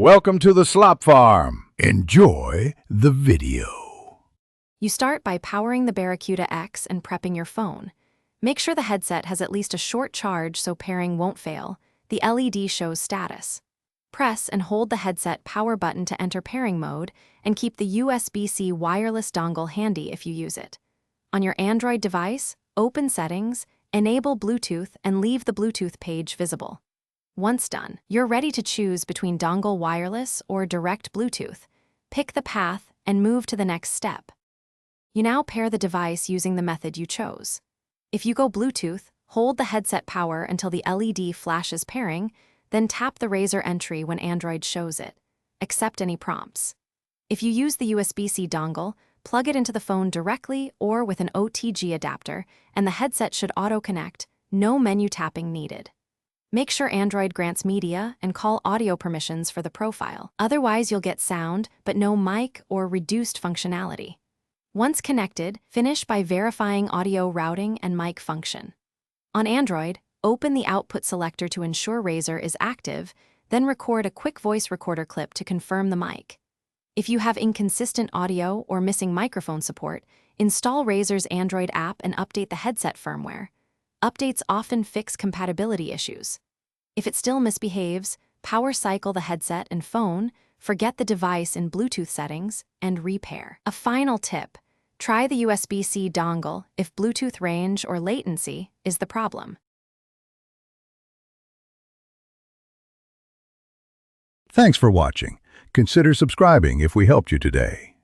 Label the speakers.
Speaker 1: Welcome to the Slop Farm. Enjoy the video.
Speaker 2: You start by powering the Barracuda X and prepping your phone. Make sure the headset has at least a short charge so pairing won't fail. The LED shows status. Press and hold the headset power button to enter pairing mode, and keep the USB-C wireless dongle handy if you use it. On your Android device, open Settings, enable Bluetooth, and leave the Bluetooth page visible. Once done, you're ready to choose between dongle wireless or direct Bluetooth. Pick the path and move to the next step. You now pair the device using the method you chose. If you go Bluetooth, hold the headset power until the LED flashes pairing, then tap the Razer entry when Android shows it. Accept any prompts. If you use the USB-C dongle, plug it into the phone directly or with an OTG adapter, and the headset should auto-connect, no menu tapping needed. Make sure Android grants media and call audio permissions for the profile. Otherwise, you'll get sound, but no mic or reduced functionality. Once connected, finish by verifying audio routing and mic function. On Android, open the output selector to ensure Razer is active, then record a quick voice recorder clip to confirm the mic. If you have inconsistent audio or missing microphone support, install Razer's Android app and update the headset firmware. Updates often fix compatibility issues. If it still misbehaves, power cycle the headset and phone, forget the device in Bluetooth settings, and repair. A final tip: try the USB-C dongle if Bluetooth range or latency is the problem.
Speaker 1: Thanks for watching. Consider subscribing if we helped you today.